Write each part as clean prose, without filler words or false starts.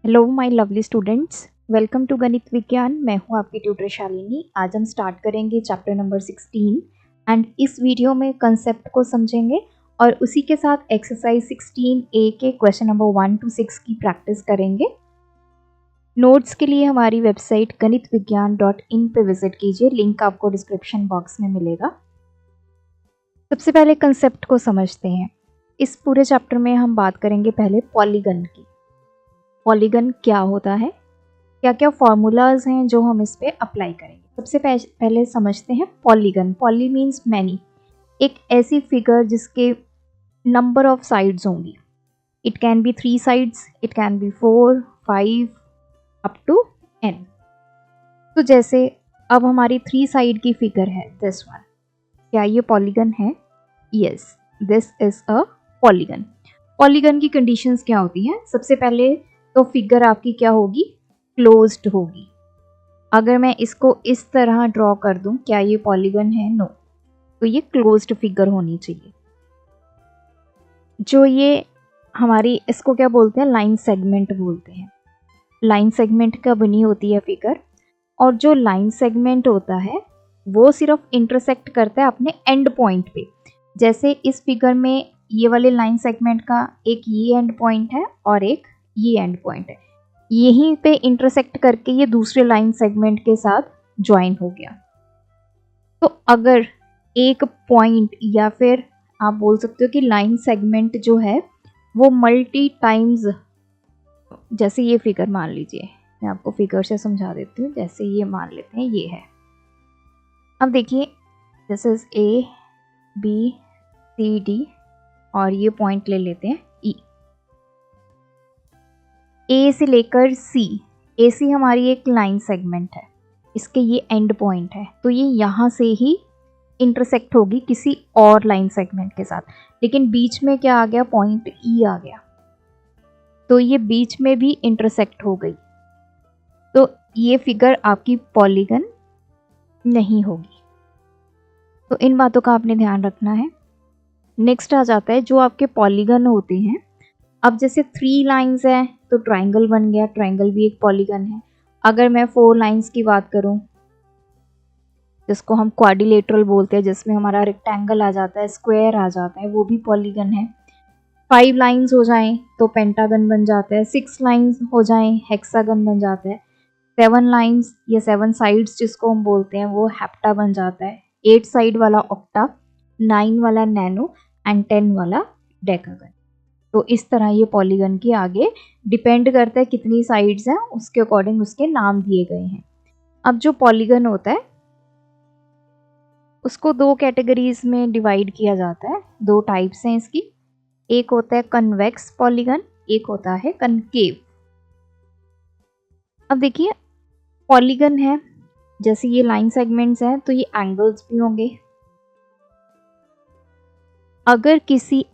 Hello my lovely students, welcome to Ganit Vigyan. मैं हूं आपकी ट्यूटर शालिनी। आज हम स्टार्ट करेंगे चैप्टर नंबर 16 एंड इस वीडियो में कंसेप्ट को समझेंगे और उसी के साथ एक्सरसाइज 16A के क्वेश्चन नंबर 1 to 6 की प्रैक्टिस करेंगे। नोट्स के लिए हमारी वेबसाइट ganitviggyan.in पे विजिट कीजिए, लिंक आपको डिस्क्रिप्शन बॉक्स में मिलेगा। सबसे पहले कंसेप्ट को समझते हैं। इस पूरे चैप्टर में हम बात करेंगे पहले पॉलीगन की। पॉलीगन क्या होता है, क्या क्या फॉर्मूलाज हैं जो हम इस पे अप्लाई करेंगे। सबसे पहले समझते हैं पॉलीगन। पॉली मीन्स मैनी, एक ऐसी फिगर जिसके नंबर ऑफ साइड्स होंगी। It can be 3 sides, it can be 4, 5 up to n। तो जैसे अब हमारी 3 साइड की फिगर है दिस वन, क्या ये पॉलीगन है? Yes, this is a polygon. Polygon की कंडीशंस क्या होती हैं? सबसे पहले तो फिगर आपकी क्या होगी? क्लोज्ड होगी। अगर मैं इसको इस तरह ड्रॉ कर दूं, क्या ये पॉलीगन है? नो। तो ये क्लोज्ड फिगर होनी चाहिए। जो ये हमारी, इसको क्या बोलते हैं? लाइन सेगमेंट बोलते हैं। लाइन सेगमेंट का बनी होती है फिगर, और जो लाइन सेगमेंट होता है वो सिर्फ इंटरसेक्ट करता है अपने एंड पॉइंट पे। जैसे इस फिगर में ये वाले लाइन सेगमेंट का एक ये एंड पॉइंट है और एक ये एंड पॉइंट है, यहीं पे इंटरसेक्ट करके ये दूसरे लाइन सेगमेंट के साथ ज्वाइन हो गया। तो अगर एक पॉइंट या फिर आप बोल सकते हो कि लाइन सेगमेंट जो है वो मल्टी टाइम्स, जैसे ये फिगर मान लीजिए, मैं आपको फिगर से समझा देती हूँ। जैसे ये मान लेते हैं ये है। अब देखिए, this is A B C D और ये पॉइंट ले लेते हैं E। A से लेकर C, AC हमारी एक लाइन सेगमेंट है, इसके ये एंड पॉइंट है, तो ये यहाँ से ही इंटरसेक्ट होगी किसी और लाइन सेगमेंट के साथ। लेकिन बीच में क्या आ गया? पॉइंट E आ गया, तो ये बीच में भी इंटरसेक्ट हो गई। तो ये फिगर आपकी पॉलीगन नहीं होगी। तो इन बातों का आपने ध्यान रखना है। नेक्स्ट आ जाता है जो आपके पॉलीगन होते हैं। अब जैसे 3 लाइंस है तो ट्राइंगल बन गया, ट्राइंगल भी एक पॉलीगन है। अगर मैं 4 लाइंस की बात करूं, जिसको हम क्वाड्रिलेटरल बोलते हैं, जिसमें हमारा रेक्टेंगल आ जाता है, स्क्वायर आ जाता है, वो भी पॉलीगन है। 5 लाइंस हो जाएं तो पेंटागन बन जाता है। 6 लाइंस हो जाएं हेक्सागन बन जाता है। 7 लाइंस या 7 साइड्स जिसको हम बोलते हैं वो हेप्टा बन जाता है। 8 साइड वाला ऑक्टा, 9 वाला नैनो एंड 10 वाला डेकागन। तो इस तरह ये पॉलीगन के आगे डिपेंड करता है कितनी साइड्स हैं, उसके अकॉर्डिंग उसके नाम दिए गए हैं। अब जो पॉलीगन होता है उसको 2 कैटेगरीज में डिवाइड किया जाता है। 2 टाइप्स हैं इसकी। एक होता है कन्वेक्स पॉलीगन, एक होता है कनकेव। अब देखिए, पॉलीगन है, जैसे ये लाइन सेगमेंट्स हैं तो ये एंगल्स भी होंगे। अगर किसी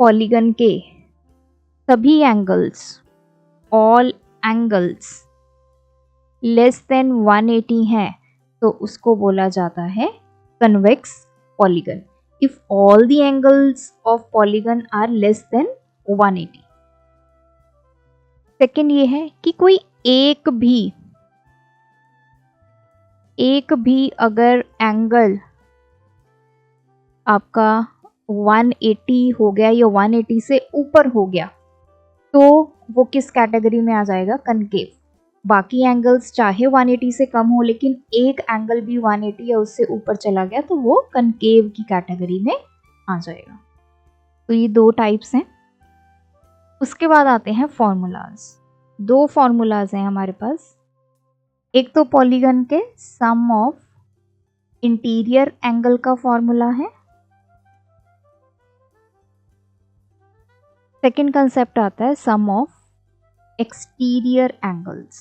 पॉलीगन के सभी angles, all angles less than 180 हैं तो उसको बोला जाता है convex polygon. If all the angles of polygon are less than 180। Second ये है कि कोई एक भी अगर एंगल आपका 180 हो गया या 180 से ऊपर हो गया तो वो किस कैटेगरी में आ जाएगा? कनकेव। बाकी एंगल्स चाहे 180 से कम हो, लेकिन एक एंगल भी 180 या उससे ऊपर चला गया तो वो कनकेव की कैटेगरी में आ जाएगा। तो ये 2 टाइप्स हैं। उसके बाद आते हैं फॉर्मूलाज। 2 फॉर्मूलाज हैं हमारे पास। एक तो पॉलीगन के सम ऑफ इंटीरियर एंगल का फॉर्मूला है। सेकेंड कंसेप्ट आता है सम ऑफ एक्सटीरियर एंगल्स।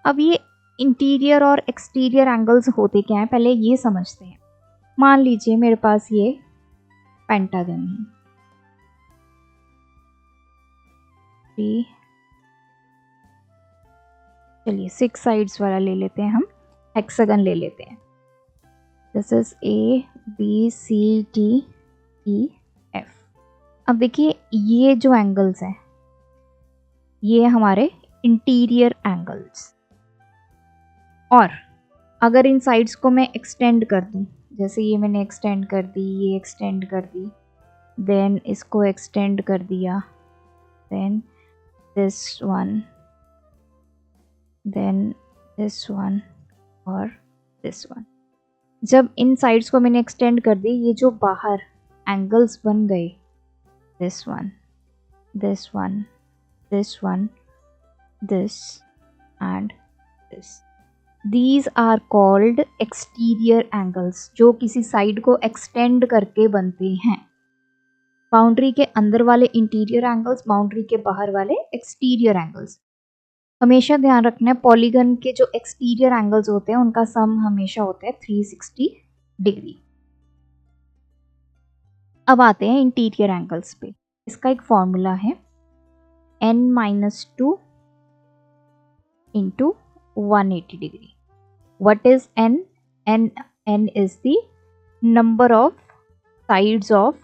अब ये इंटीरियर और एक्सटीरियर एंगल्स होते क्या हैं, पहले ये समझते हैं। मान लीजिए मेरे पास ये पेंटागन है, चलिए 6 साइड्स वाला ले लेते हैं, हम हेक्सागन ले लेते हैं। This is A B C D E F। अब देखिए ये जो एंगल्स हैं ये हमारे इंटीरियर एंगल्स। और अगर इन साइड्स को मैं एक्सटेंड कर दूं, जैसे ये मैंने एक्सटेंड कर दी, ये एक्सटेंड कर दी, देन इसको एक्सटेंड कर दिया, then this one, then this one और दिस वन। जब इन साइड्स को मैंने एक्सटेंड कर दी, ये जो बाहर एंगल्स बन गए, this one, this one, this one, this and this, these are called exterior angles, जो किसी साइड को एक्सटेंड करके बनते हैं। बाउंड्री के अंदर वाले इंटीरियर एंगल्स, बाउंड्री के बाहर वाले एक्सटीरियर एंगल्स। हमेशा ध्यान रखना है, पॉलीगन के जो एक्सटीरियर एंगल्स होते हैं उनका सम हमेशा होता है 360 डिग्री। अब आते हैं इंटीरियर एंगल्स पे। इसका एक फॉर्मूला है n-2 into 180 degree. What is n? n is the number of sides of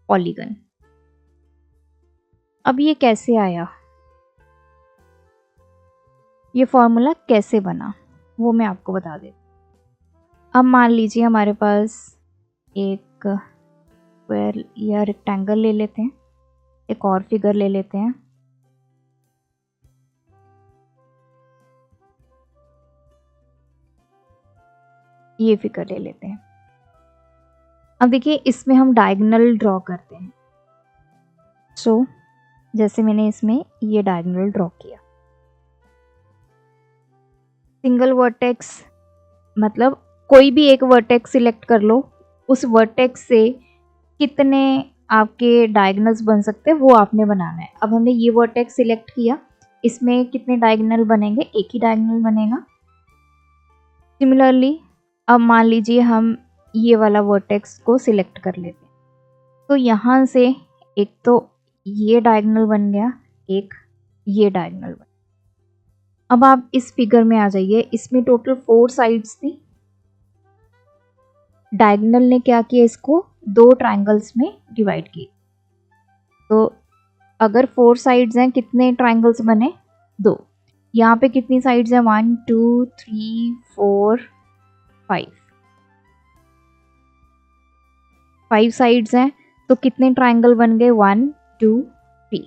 polygon. अब ये कैसे आया, ये फॉर्मूला कैसे बना, वो मैं आपको बता देती हूँ। अब मान लीजिए हमारे पास एक स्क्वायर या रेक्टेंगल ले लेते हैं, एक और फिगर ले लेते हैं। ये फिगर ले लेते हैं। अब देखिए इसमें हम डायगोनल ड्रॉ करते हैं। सो जैसे मैंने इसमें ये डायगोनल ड्रॉ किया, सिंगल वर्टेक्स मतलब कोई भी एक वर्टेक्स सिलेक्ट कर लो, उस वर्टेक्स से कितने आपके डायगोनल्स बन सकते हैं वो आपने बनाना है। अब हमने ये वर्टेक्स सिलेक्ट किया, इसमें कितने डायगोनल बनेंगे, एक ही डायगोनल बनेगा। सिमिलरली अब मान लीजिए हम ये वाला वर्टेक्स को सिलेक्ट कर लेते हैं, तो यहाँ से एक तो ये डायगोनल बन गया, एक ये डायगोनल बन। अब आप इस फिगर में आ जाइए, इसमें टोटल 4 साइड्स थी। डायगोनल ने क्या किया, इसको 2 ट्रायंगल्स में डिवाइड किया। तो अगर 4 साइड्स हैं, कितने ट्रायंगल्स बने, 2। यहाँ पे कितनी साइड्स हैं, 1 2 3 4 5 साइड्स हैं, तो कितने ट्रायंगल बन गए, 1 2 3।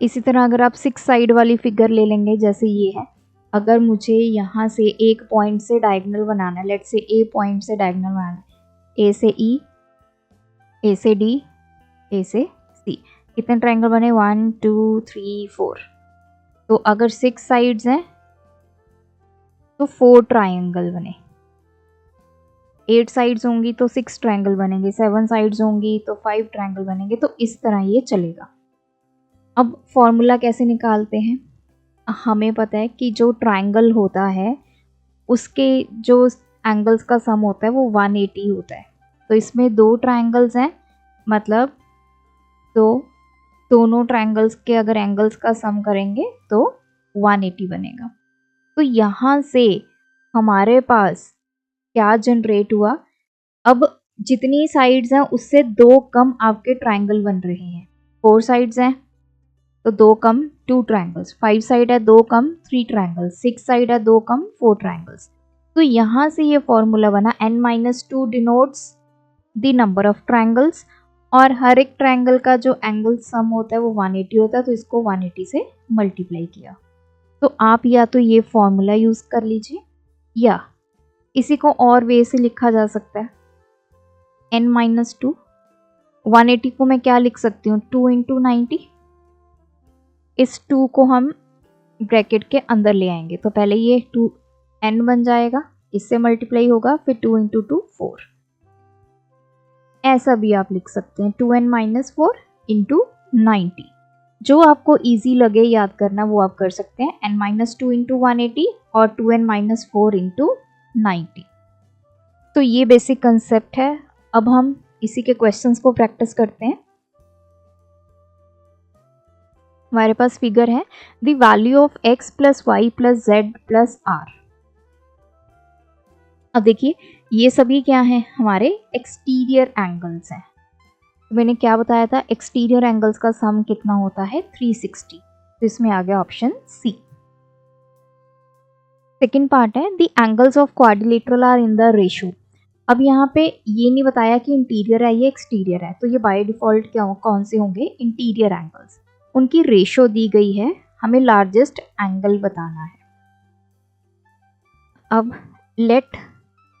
इसी तरह अगर आप 6 साइड वाली फिगर ले लेंगे, जैसे ये है, अगर मुझे यहाँ से एक पॉइंट से डायगोनल बनाना है, लेट्स से ए पॉइंट से डायगोनल बनाना है, ए से ई, ए से डी, ए से सी, कितने ट्रायंगल बने, 1 2 3 4। तो अगर 6 साइड्स हैं तो 4 ट्रायंगल बने, 8 साइड्स होंगी तो 6 ट्रायंगल बनेंगे, 7 साइड्स होंगी तो 5 ट्रायंगल बनेंगे। तो इस तरह ये चलेगा। अब फॉर्मूला कैसे निकालते हैं, हमें पता है कि जो ट्रायंगल होता है उसके जो एंगल्स का सम होता है वो 180 होता है। तो इसमें 2 ट्रायंगल्स हैं, मतलब तो दोनों ट्रायंगल्स के अगर एंगल्स का सम करेंगे तो 180 बनेगा। तो यहाँ से हमारे पास क्या जनरेट हुआ, अब जितनी साइड्स हैं उससे 2 कम आपके ट्रायंगल बन रहे हैं। 4 साइड्स हैं तो 2 कम 2 ट्रायंगल्स, 5 साइड है 2 कम 3 ट्रायंगल्स, 6 साइड है 2 कम 4 ट्रायंगल्स। तो यहाँ से ये फॉर्मूला बना, n-2 denotes the number of triangles, और हर एक ट्रायंगल का जो एंगल सम होता है वो 180 होता है, तो इसको 180 से मल्टीप्लाई किया। तो आप या तो ये फॉर्मूला यूज़ कर लीजिए, या इसी को और वे से लिखा जा सकता है, n-2, 180 को मैं क्या लिख सकती हूँ, 2 × 90। इस 2 को हम ब्रैकेट के अंदर ले आएंगे, तो पहले ये 2n बन जाएगा, इससे मल्टीप्लाई होगा, फिर 2 × 2 4। ऐसा भी आप लिख सकते हैं, 2n-4 × 90। जो आपको इजी लगे याद करना वो आप कर सकते हैं, n-2 × 180 और 2n-4 × 90। तो ये बेसिक कंसेप्ट है। अब हम इसी के क्वेश्चंस को प्रैक्टिस करते हैं। हमारे पास फिगर है, the value of x + y + z + r। अब देखिए ये सभी क्या हैं, हमारे एक्सटीरियर एंगल्स हैं। मैंने क्या बताया था, एक्सटीरियर एंगल्स का सम कितना होता है 360, तो इसमें आ गया ऑप्शन सी। सेकेंड पार्ट है the angles of quadrilateral are in the ratio. अब यहाँ पे ये नहीं बताया कि इंटीरियर है या एक्सटीरियर है, तो ये बाय डिफॉल्ट क्या कौन से होंगे, इंटीरियर एंगल्स। उनकी रेशियो दी गई है, हमें लार्जेस्ट एंगल बताना है। अब लेट,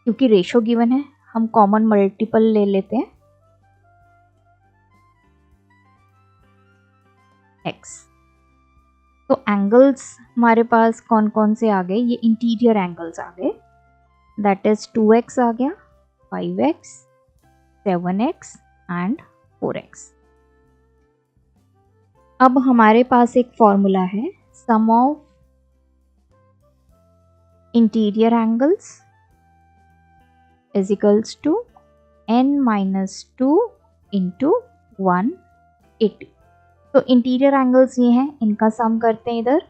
क्योंकि रेशियो गिवन है हम कॉमन मल्टीपल ले लेते हैं x। तो एंगल्स हमारे पास कौन कौन से आ गए, ये इंटीरियर एंगल्स आ गए, दैट इज 2x आ गया, 5x, 7x एंड 4x। अब हमारे पास एक फॉर्मूला है, sum of interior angles is equals to n-2 into 180। तो इंटीरियर एंगल्स ये हैं, इनका सम करते हैं इधर,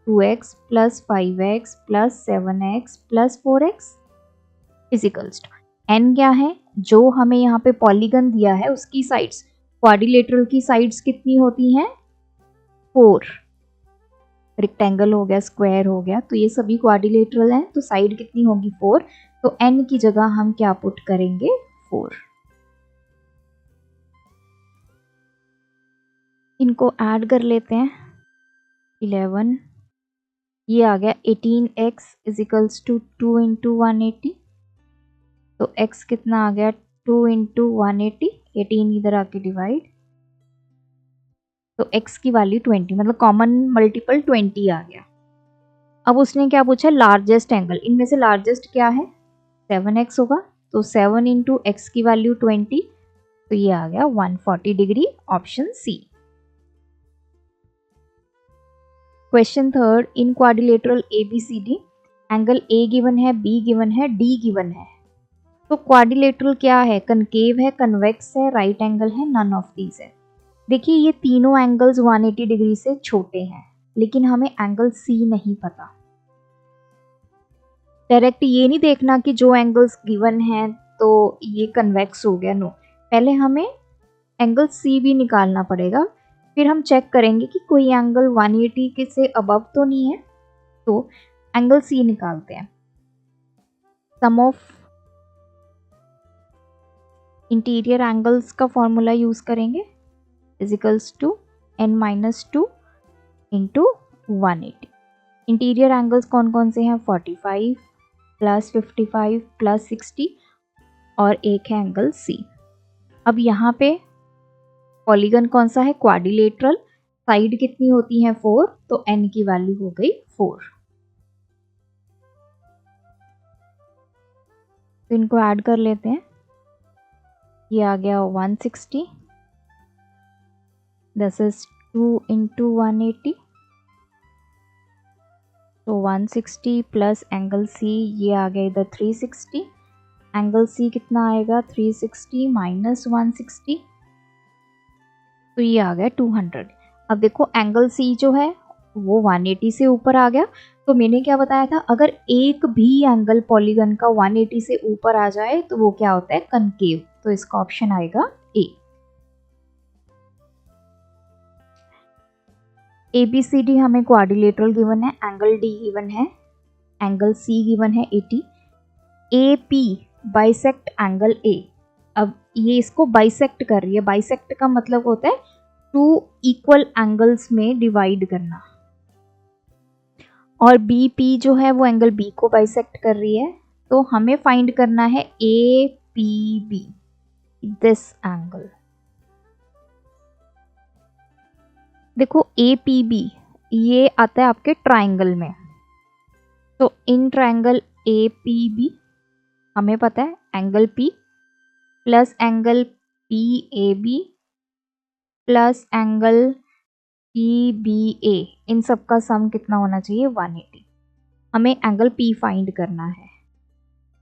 2x plus 5x plus 7x plus 4x is equals to n क्या है, जो हमें यहाँ पे पॉलीगन दिया है उसकी साइड्स, क्वाड्रिलेटरल की साइड्स कितनी होती हैं 4। रेक्टेंगल हो गया, स्क्वायर हो गया, तो ये सभी क्वाड्रिलेटरल हैं, तो साइड कितनी होगी 4, तो n की जगह हम क्या पुट करेंगे 4। इनको ऐड कर लेते हैं, 11, ये आ गया 18x is equals to 2 into 180, तो x कितना आ गया 2 इंटू 180, 18 इधर आके डिवाइड, तो x की वैल्यू 20, मतलब कॉमन मल्टीपल 20 आ गया। अब उसने क्या पूछा, लार्जेस्ट एंगल, इनमें से लार्जेस्ट क्या है 7x होगा, तो 7 इंटू एक्स की वैल्यू 20, तो ये आ गया 140 degree, option C. Question third, in quadrilateral ABCD angle A given है, B गिवन है, D गिवन है। तो क्वाड्रिलेटरल क्या है, कनकेव है, कन्वेक्स है, राइट एंगल है, नन ऑफ दीज है। देखिए ये तीनों एंगल्स 180 डिग्री से छोटे हैं, लेकिन हमें एंगल C नहीं पता। डायरेक्ट ये नहीं देखना कि जो एंगल्स गिवन हैं तो ये कन्वेक्स हो गया, नो, पहले हमें एंगल C भी निकालना पड़ेगा, फिर हम चेक करेंगे कि कोई एंगल 180 के से अबव तो नहीं है, तो एंगल C निकालते हैं। सम ऑफ इंटीरियर एंगल्स का फॉर्मूला यूज करेंगे, is equals to n-2 into 180। Interior angles कौन कौन से हैं, 45 प्लस 55 प्लस 60 और एक है एंगल C। अब यहाँ पे पॉलीगन कौन सा है, क्वाड्रिलेटरल, साइड कितनी होती है 4, तो n की वैल्यू हो गई 4। तो इनको ऐड कर लेते हैं, ये आ गया 160, दिस इज 2 इंटू 180, तो 160 प्लस एंगल C, ये आ गया इधर 360, एंगल C कितना आएगा 360 माइनस 160, तो ये आ गया 200। अब देखो एंगल C जो है वो 180 से ऊपर आ गया, तो मैंने क्या बताया था, अगर एक भी एंगल पॉलीगन का 180 से ऊपर आ जाए तो वो क्या होता है, कनकेव, तो इसका ऑप्शन आएगा ए। ABCD हमें क्वाड्रिलेटरल गिवन है, एंगल D गिवन है, एंगल C गिवन है 80, AP बाइसेक्ट एंगल A। अब ये इसको बाइसेक्ट कर रही है, बाइसेक्ट का मतलब होता है टू इक्वल एंगल्स में डिवाइड करना, और BP जो है वो एंगल B को बाइसेक्ट कर रही है, तो हमें फाइंड करना है APB, दिस एंगल। देखो APB ये आता है आपके ट्राइंगल में, तो इन ट्राइंगल APB हमें पता है angle P plus angle PAB plus angle PBA, इन सब का सम कितना होना चाहिए 180। हमें एंगल P फाइंड करना है,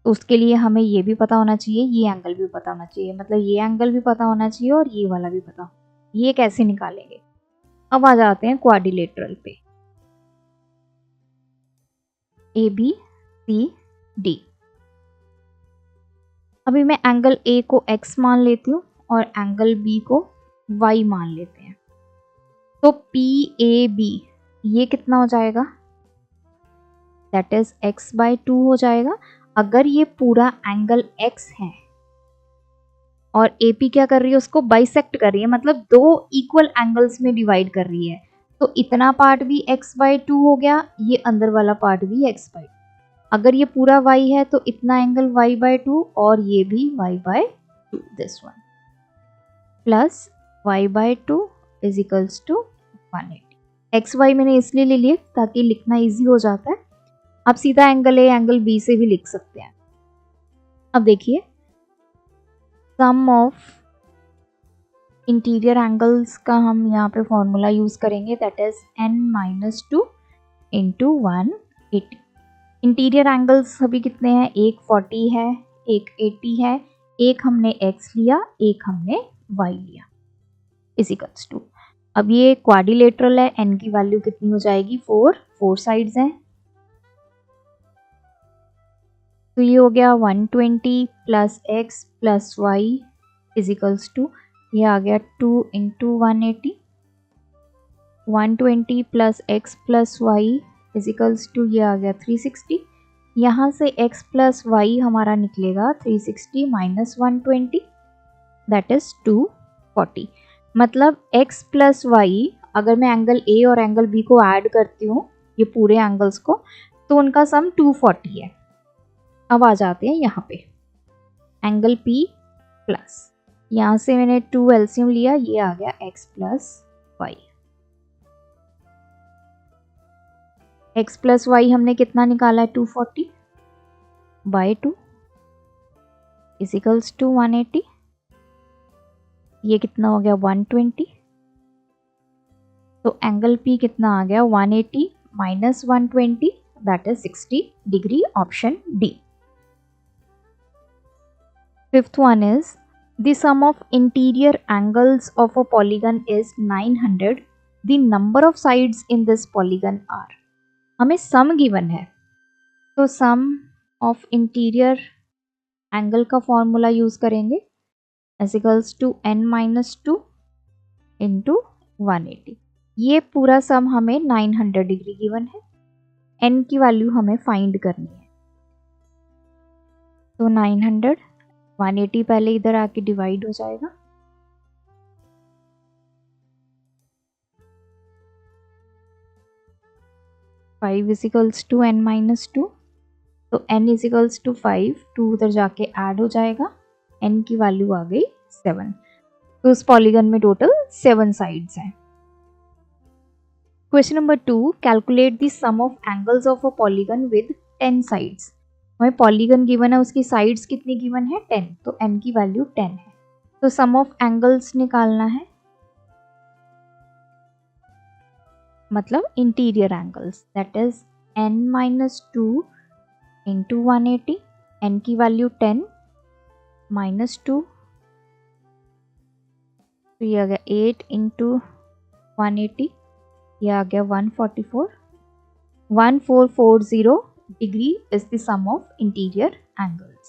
तो उसके लिए हमें ये भी पता होना चाहिए, ये एंगल भी पता होना चाहिए, मतलब ये एंगल भी पता होना चाहिए और ये वाला भी पता। ये कैसे निकालेंगे, अब आ जाते हैं क्वाड्रिलेटरल पे, ABCD। अभी मैं एंगल A को x मान लेती हूँ और एंगल बी को y मान लेते हैं। तो PAB ये कितना हो जाएगा, दैट इज x/2 हो जाएगा। अगर ये पूरा एंगल x है और AP क्या कर रही है, उसको बाइसेक्ट कर रही है, मतलब दो इक्वल एंगल्स में डिवाइड कर रही है, तो इतना पार्ट भी x/2 हो गया, ये अंदर वाला पार्ट भी x/2। अगर ये पूरा y है तो इतना एंगल y/2 और ये भी y/2, this one plus y/2 is equals to 180। xy मैंने इसलिए ले लिए ताकि लिखना इजी हो जाता है। आप सीधा एंगल A एंगल B से भी लिख सकते हैं। अब देखिए, सम ऑफ इंटीरियर एंगल्स का हम यहाँ पे फॉर्मूला यूज करेंगे, that is n-2 into 180। Interior angles अभी कितने हैं, एक 40 है, एक 80 है, एक हमने x लिया, एक हमने y लिया, इज इक्वल्स टू। अब ये क्वाड्रिलेटरल है, n की वैल्यू कितनी हो जाएगी, 4 साइड्स हैं, तो ये हो गया 120 plus x plus y is equals to, ये आ गया 2 into 180, 120 plus x plus y is equals to, ये आ गया 360। यहाँ से x प्लस y हमारा निकलेगा 360 माइनस 120, दैट इज 240। मतलब x प्लस y, अगर मैं एंगल A और एंगल B को ऐड करती हूँ, ये पूरे एंगल्स को, तो उनका सम 240 है। अब आ जाते हैं यहाँ पे एंगल P प्लस, यहाँ से मैंने 2 एलसीएम लिया, ये आ गया x plus y. x plus y हमने कितना निकाला है, 240 बाई 2 इज इक्वल्स टू 180। ये कितना हो गया, 120। तो एंगल P कितना आ गया, 180 minus 120, that is 60 degree, option D. Fifth one is, the sum of interior angles of a polygon is 900. The number of sides in this polygon are. हमें sum given है, तो sum of interior angle का formula use करेंगे, as equals to n-2 into 180। ये पूरा सम हमें 900 degree given है, n की वैल्यू हमें फाइंड करनी है। तो 900 180 पहले इधर आके डिवाइड हो जाएगा, five is equals to n-2, तो n इज इक्वल्स टू 5, 2 उधर जाके ऐड हो जाएगा, n की वैल्यू आ गई 7। तो उस पॉलीगन में टोटल 7 साइड्स हैं। Question number 2, calculate the sum of angles of a polygon with 10 sides. हमें पॉलीगन गिवन है, उसकी साइड्स कितनी गिवन है, 10, तो n की वैल्यू 10 है। तो सम ऑफ एंगल्स निकालना है, मतलब interior angles, that is n-2 into 180, n की वैल्यू 10 माइनस 2, तो ये आ गया 8 इंटू 180, ये आ गया 144, 1440 degree is the sum of interior angles.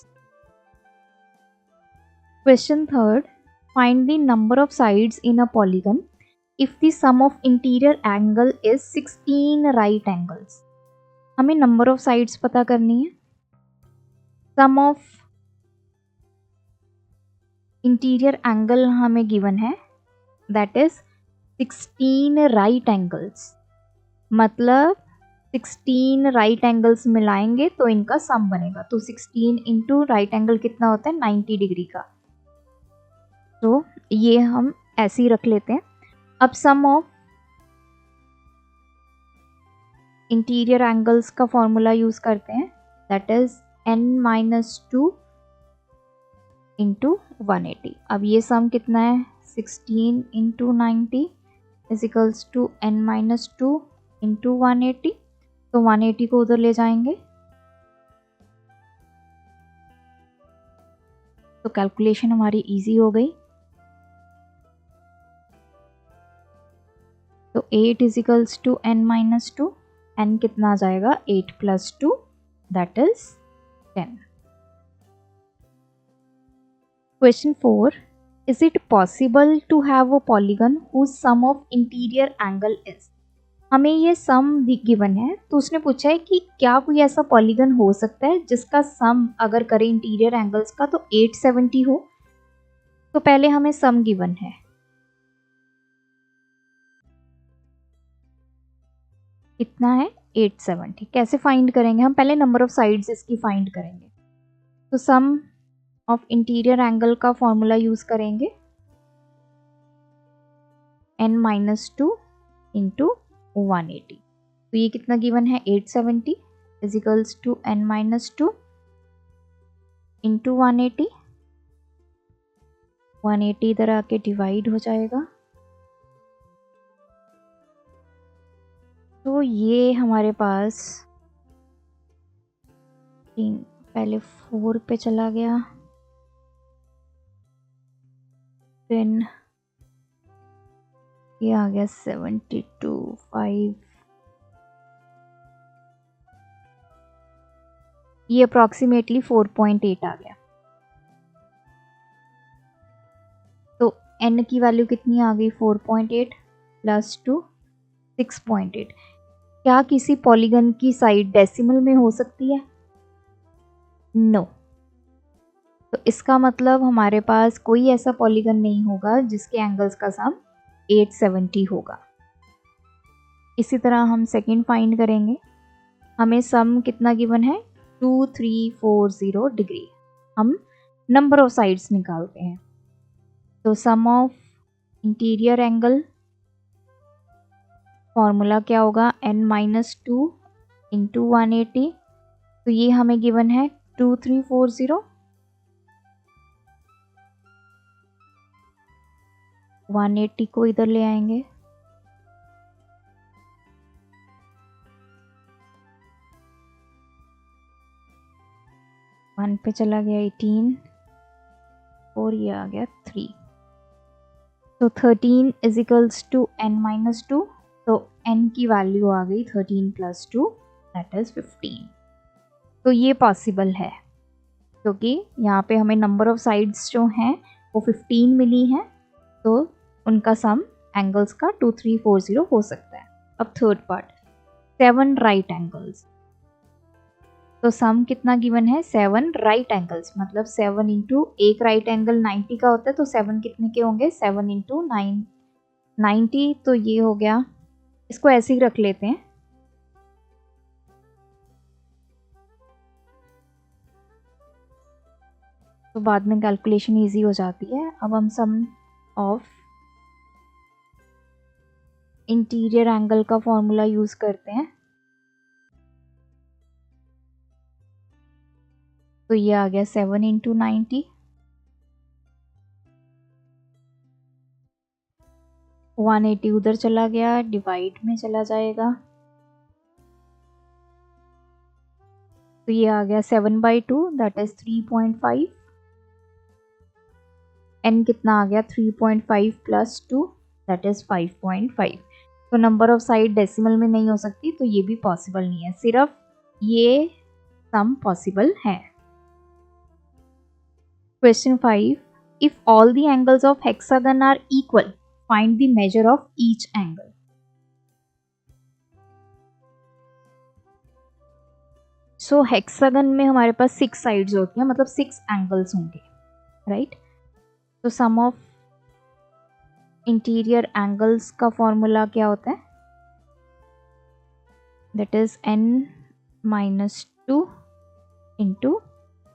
Question 3rd, find the number of sides in a polygon if the sum of interior angle is 16 right angles. हमें number of sides पता करनी है। sum of interior angle हमें given है, that is 16 right angles, मतलब 16 right angles मिलाएंगे तो इनका सम बनेगा। तो 16 इंटू राइट एंगल कितना होता है, 90 डिग्री का, तो ये हम ऐसे ही रख लेते हैं। अब सम ऑफ इंटीरियर एंगल्स का फॉर्मूला यूज करते हैं, दैट इज n-2 इंटू 180। अब ये सम कितना है, 16 into 90 is equals to n-2 into 180, तो 180 को उधर ले जाएंगे, तो कैलकुलेशन हमारी इजी हो गई। तो 8 is equals to n-2, n कितना आ जाएगा, 8 plus 2, that is 10। Question 4, is it possible to have a polygon whose sum of interior angle is. हमें ये सम गिवन है, तो उसने पूछा है कि क्या कोई ऐसा पॉलीगन हो सकता है जिसका सम अगर करें इंटीरियर एंगल्स का तो 870 हो। तो पहले हमें सम गिवन है, कितना है 870। कैसे फाइंड करेंगे हम, पहले नंबर ऑफ साइड्स इसकी फाइंड करेंगे। तो सम ऑफ इंटीरियर एंगल का फॉर्मूला यूज करेंगे n-2 इंटू 180। तो ये कितना गिवन है 870 is equals to n-2 into 180। 180 इधर आके डिवाइड हो जाएगा, तो ये हमारे पास पहले 4 पे चला गया, फिर ये आ गया 72 5, ये अप्रॉक्सीमेटली 4.8 आ गया। तो n की वैल्यू कितनी आ गई 4.8 प्लस 2 6.8। क्या किसी पॉलीगन की साइड डेसिमल में हो सकती है? नो। तो इसका मतलब हमारे पास कोई ऐसा पॉलीगन नहीं होगा जिसके एंगल्स का सम 870 होगा। इसी तरह हम सेकंड फाइंड करेंगे। हमें सम कितना गिवन है 2340 डिग्री। हम नंबर ऑफ साइड्स निकालते हैं। तो sum of interior angle formula क्या होगा n-2 इंटू 180। तो ये हमें गिवन है 2340। 180 को इधर ले आएंगे, वन पे चला गया 18 और ये आ गया 3। तो 13 इज इक्वल्स टू n-2। तो n की वैल्यू आ गई 13 प्लस 2 दैट इज 15। तो ये पॉसिबल है क्योंकि यहाँ पे हमें नंबर ऑफ साइड्स जो हैं वो 15 मिली हैं, तो उनका सम एंगल्स का 2340 हो सकता है। अब थर्ड पार्ट 7 राइट एंगल्स। तो सम कितना गिवन है 7 राइट एंगल्स, मतलब 7 इंटू एक राइट एंगल 90 का होता है, तो 7 कितने के होंगे 7 इंटू 90। तो ये हो गया, इसको ऐसे ही रख लेते हैं। तो बाद में कैलकुलेशन इजी हो जाती है। अब हम सम ऑफ इंटीरियर एंगल का फॉर्मूला यूज करते हैं। तो ये आ गया 7 इंटू 90। 180 उधर चला गया, डिवाइड में चला जाएगा, तो ये आ गया 7/2 दैट इज 3.5। n कितना आ गया 3.5 प्लस 2 दैट इज 5.5। तो नंबर ऑफ साइड डेसिमल में नहीं हो सकती, तो ये भी पॉसिबल नहीं है, सिर्फ ये सम पॉसिबल है। Question 5. If all the angles of hexagon are equal, find the measure of each angle. So hexagon में हमारे पास 6 sides होती हैं, मतलब 6 angles होंगे, right? तो sum of interior angles का formula क्या होता है? That is n-2 into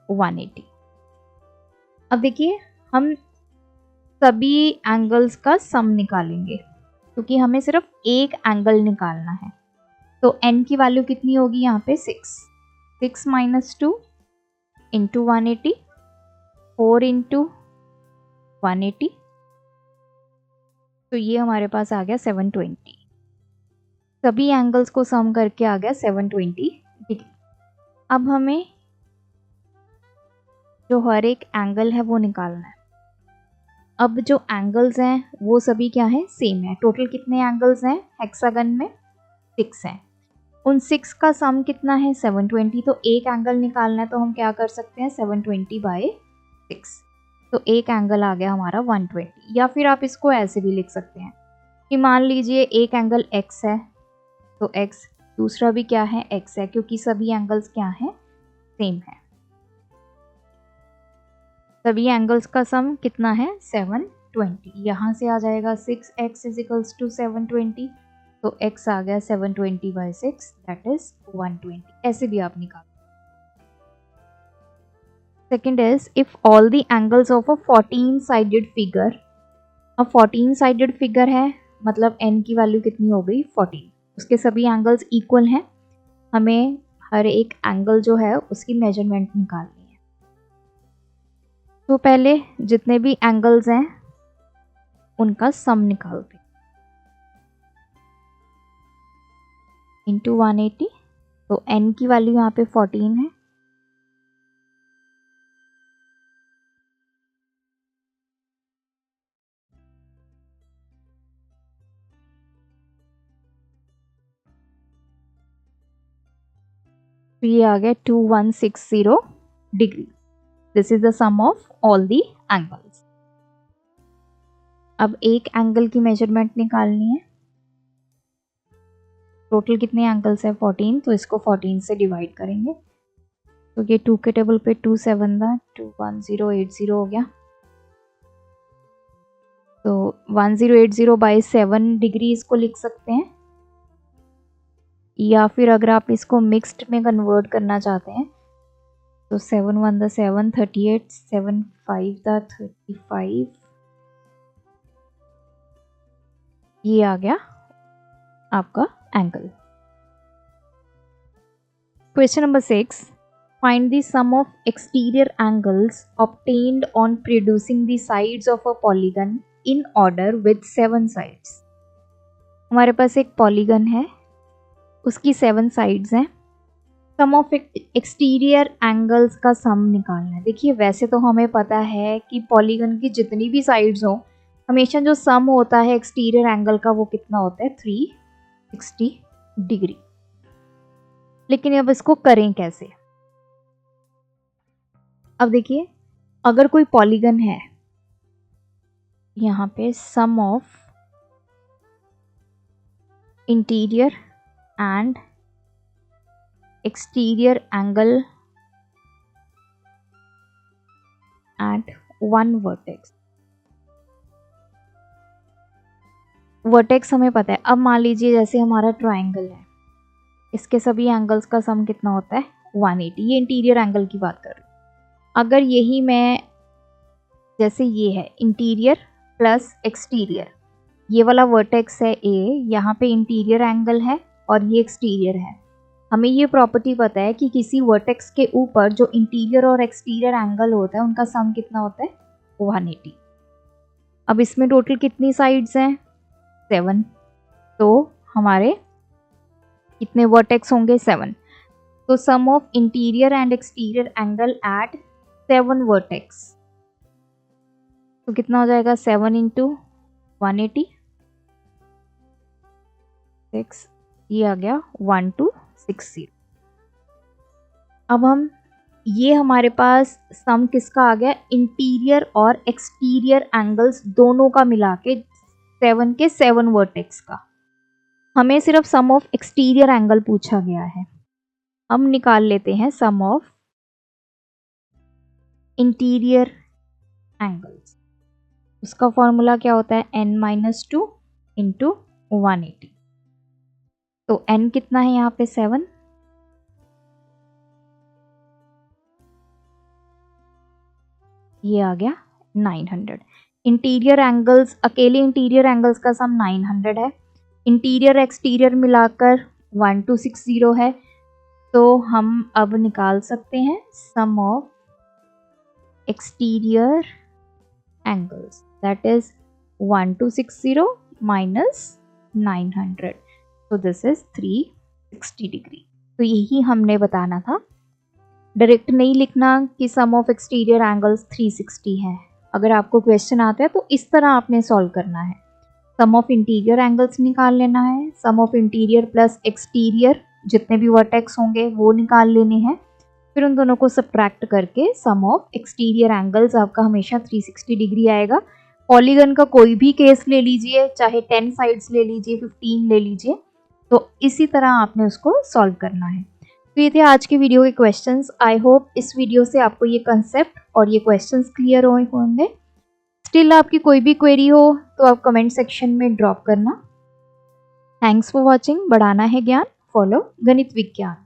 180। अब देखिए हम सभी एंगल्स का सम निकालेंगे क्योंकि हमें सिर्फ एक एंगल निकालना है। तो n की वैल्यू कितनी होगी यहाँ पे 6 माइनस 2 इंटू 180, 4 इंटू 180, तो ये हमारे पास आ गया 720। सभी एंगल्स को सम करके आ गया 720 डिग्री। अब हमें जो हर एक एंगल है वो निकालना है। अब जो एंगल्स हैं वो सभी क्या है सेम है। टोटल कितने एंगल्स हैं हेक्सागन में 6 हैं। उन 6 का सम कितना है 720। तो एक एंगल निकालना है तो हम क्या कर सकते हैं 720/6। तो एक एंगल आ गया हमारा 120। या फिर आप इसको ऐसे भी लिख सकते हैं कि मान लीजिए एक एंगल x है तो x, दूसरा भी क्या है x है, क्योंकि सभी एंगल्स क्या हैं, सेम है। सभी एंगल्स का सम कितना है 720। यहाँ से आ जाएगा 6x इजिकल्स टू 720, तो x आ गया 720/6 दैट इज 120। ऐसे भी आप निकाल। Second is if all the angles of a 14 sided figure. अब 14 साइडेड फिगर है मतलब n की वैल्यू कितनी हो गई 14, उसके सभी एंगल्स इक्वल हैं। हमें हर एक एंगल जो है उसकी मेजरमेंट निकालनी है। तो पहले जितने भी एंगल्स हैं उनका सम निकालते हैं इंटू 180। तो n की वैल्यू यहाँ पे 14 है, तो ये आ गया 2160 degree. This is the sum of all the angles. अब एक एंगल की मेजरमेंट निकालनी है। टोटल कितने एंगल्स है 14, तो इसको 14 से डिवाइड करेंगे। तो ये 2 के टेबल पे 2 7 था, 21080 हो गया। तो 1080/7 डिग्री इसको लिख सकते हैं, या फिर अगर आप इसको मिक्स्ड में कन्वर्ट करना चाहते हैं तो 7 1 7 38, 7 5 35, ये आ गया आपका angle. Question number 6, find the sum of exterior angles obtained on producing the sides of a polygon in order with 7 sides। हमारे पास एक पॉलीगन है, उसकी 7 साइड्स हैं। सम ऑफ एक्सटीरियर एंगल्स का सम निकालना है। देखिए वैसे तो हमें पता है कि पॉलीगन की जितनी भी साइड्स हो हमेशा जो सम होता है एक्सटीरियर एंगल का वो कितना होता है 360 डिग्री। लेकिन अब इसको करें कैसे। अब देखिए अगर कोई पॉलीगन है, यहाँ पे sum of interior and exterior angle at one vertex. Vertex हमें पता है। अब मान लीजिए जैसे हमारा ट्राइंगल है, इसके सभी एंगल्स का सम कितना होता है 180। ये इंटीरियर एंगल की बात कर रही हूँ। अगर यही मैं जैसे ये है इंटीरियर प्लस एक्सटीरियर, ये वाला वर्टेक्स है ए, यहाँ पे इंटीरियर एंगल है और ये एक्सटीरियर है। हमें ये प्रॉपर्टी पता है कि किसी वर्टेक्स के ऊपर जो इंटीरियर और एक्सटीरियर एंगल होता है उनका सम कितना होता है 180। अब इसमें टोटल कितनी साइड्स हैं 7, तो हमारे कितने वर्टेक्स होंगे 7। तो sum of interior and exterior angle at 7 vertex, तो कितना हो जाएगा 7 × 180, 6, ये आ गया 1260। अब हम ये हमारे पास सम किसका आ गया इंटीरियर और एक्सटीरियर एंगल्स दोनों का मिला के 7 के 7 वर्टेक्स का। हमें सिर्फ सम ऑफ एक्सटीरियर एंगल पूछा गया है। हम निकाल लेते हैं सम ऑफ इंटीरियर एंगल्स। उसका फॉर्मूला क्या होता है n-2 × 180। तो n कितना है यहाँ पे 7, ये आ गया 900। इंटीरियर एंगल्स, अकेले इंटीरियर एंगल्स का सम 900 है, इंटीरियर एक्सटीरियर मिलाकर 1260 है। तो हम अब निकाल सकते हैं sum of exterior angles, that is 1260 minus 900, तो दिस इज 360 डिग्री। तो यही हमने बताना था। डायरेक्ट नहीं लिखना कि सम ऑफ एक्सटीरियर एंगल्स 360 है। अगर आपको क्वेश्चन आता है तो इस तरह आपने सॉल्व करना है। सम ऑफ इंटीरियर एंगल्स निकाल लेना है, sum of interior plus exterior जितने भी वर्टेक्स होंगे वो निकाल लेने हैं, फिर फिर उन दोनों को सब्ट्रैक्ट करके सम ऑफ एक्सटीरियर एंगल्स आपका हमेशा 360 डिग्री आएगा। पॉलीगन का कोई भी केस ले लीजिए, चाहे 10 साइड्स ले लीजिए, 15 ले लीजिए, तो इसी तरह आपने उसको सॉल्व करना है। तो ये थे आज के वीडियो के क्वेश्चंस। आई होप इस वीडियो से आपको ये कंसेप्ट और ये क्वेश्चंस क्लियर होंगे। स्टिल आपकी कोई भी क्वेरी हो तो आप कमेंट सेक्शन में ड्रॉप करना। Thanks for watching. बढ़ाना है ज्ञान, फॉलो गणित विज्ञान।